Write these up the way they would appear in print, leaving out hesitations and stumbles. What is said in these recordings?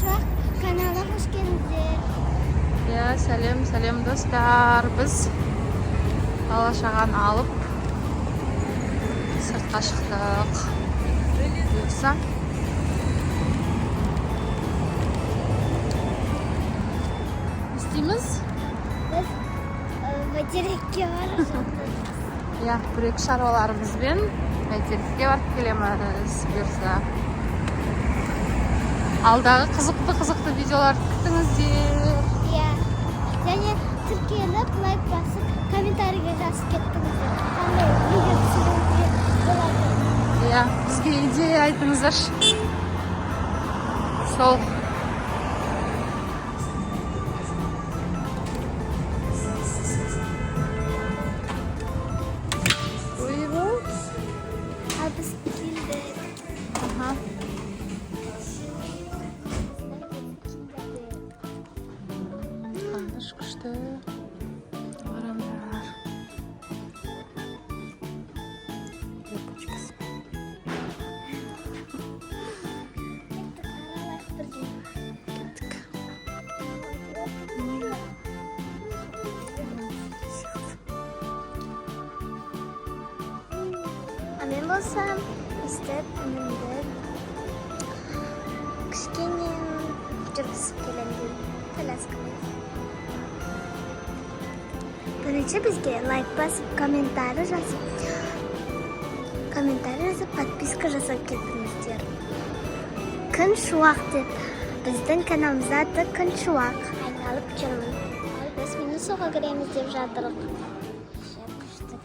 Шуақ каналына қош келдіңіздер. Ya, сәлем достар. Біз бала-шағаны алып сыртқа шықтық. Бұйырса. Не істейміз? Біз бәйтерекке барып жатырмыз. Ya, бір-екі шаруаларымызбен бәйтерекке барып келеміз. Бұйырса. Алдағы қызықты видеоларды күтіңіздер. Иә. Және тіркеліп, лайк басып, комментарийге жазып кеттіңіздер. Қандай видео түсіруге болады. Ya, бізге идея айтыңыздар. Сол. Buyurun. Ал біз келдік. Aha. Қандыш күшті. Барандар. Лепочкасы. Кеттік. Мен болсам, істеп, үнімді кішкене жүргізіп келемін. Коляскамен. Бірінші бізге лайк басып, комментарий жазып, подписка жасап кетіңіздер. Күн шуақ деп. Біздің каналымызда аты Күн шуақ. Айналып жүрмін. Біз Минусоға кіреміз деп жатырық.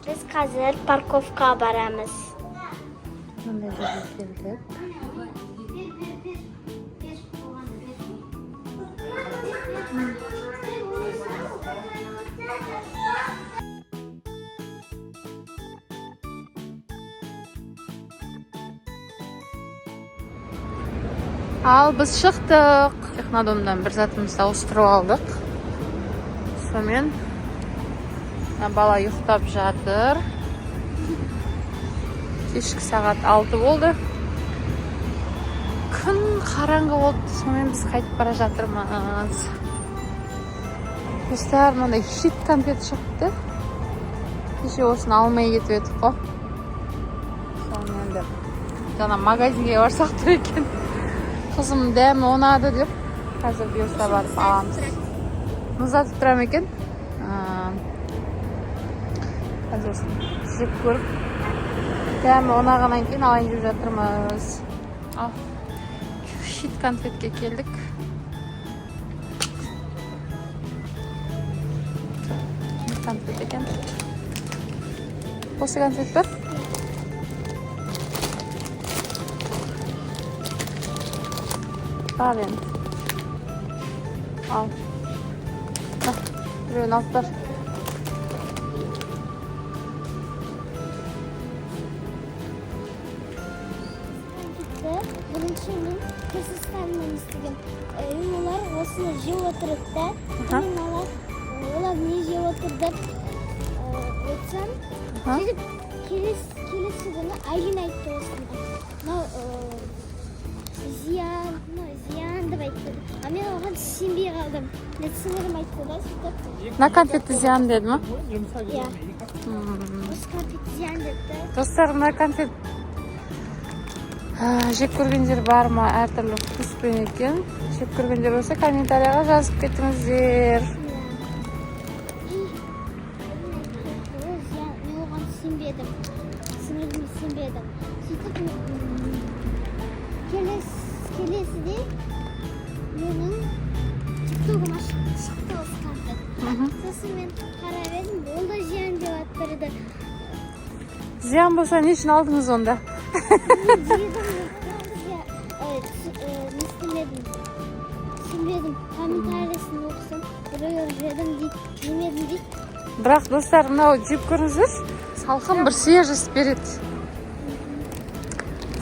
Біз қазір парковка барамыз. Мындай жерге келдік. Ал біз шықтық. Технодомдан бір затымызды ауыстырып алдық. Сонымен бала ұйықтап жатыр. Кешкі сағат 6 болды. Күн қараңғы болды. Сонымен біз қайтып бара жатырмыз. Достар, мынандай хит конфет шықты. Кеше осыны алмай кетіп едік қой. Сонымен де жаңа магазинге барсақ тұр екен. Қызым дәмі ұнады деп, қазір бұйырса барып аламыз. Мұздатып тұрам екен. Қазір жеп көріп, дәмі ұнағаннан кейін алайын деп жатырмыз. Ал, шит конфетке келдік. Конфет екен. Осы конфет бар? Бар енді. Ал. Біреуін алып бар. Бірінші мен Кыргызстаннан естігем. Олар осыны жеп отырып та, мен олар не жеп отыр деп айтсам, сөйтіп келесі күні Айлин айтты осыны. Зиян деп айтты. А мен оған сенбей қалдым. Мен сіңірім айтты да, сөйтіп. На конфетті зиян деді ма? Иә. Осы конфет зиян деді. Достар, мына конфет жеп көргендер бар ма? Әртүрлі вкуспен екен. Жеп көргендер болса, комментарияға жазып кетіңіздер. Мен оған сенбедім. Сіңірім сенбедім. Сөйтіп келесіде менің тиктогыма шықты осы конфет. Сосын мен қарап едім, ол да зиян деп аттырды. Зиян болса, не үшін алдыңыз онда? Сенбедім. Комментариясын оқысам, біреу жедім дейді, жемедім дейді. Бірақ достар, мынау жеп көріңіздер, салқын бір свежесть береді.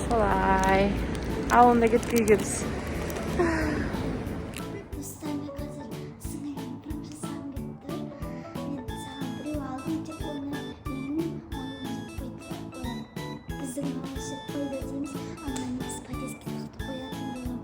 Солай. Ал онда кетпейге біз. Достар, мен қазір сіңірім бірінші сағым кетті. Мен саған біреу алдым деп оны менің біздің мамашы қойды дейміз. Анан біз подеске сақтап қоятын боламын.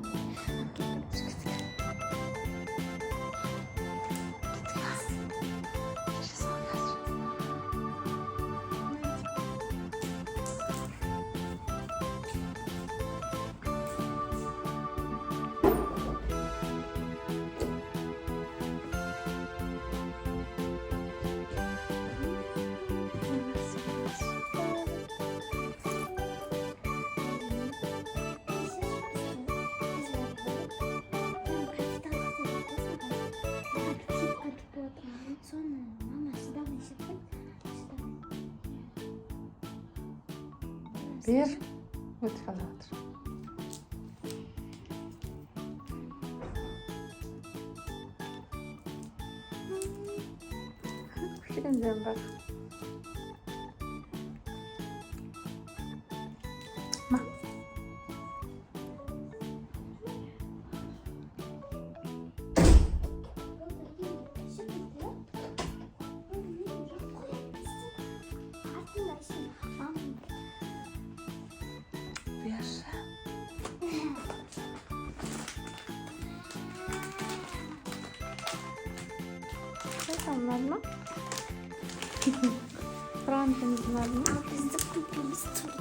Bir. Ötü kazadır. Şimdi bak. Bak. Bir. Onlar mı? Fransızlar mı? Biz de kulübümüz tuttu.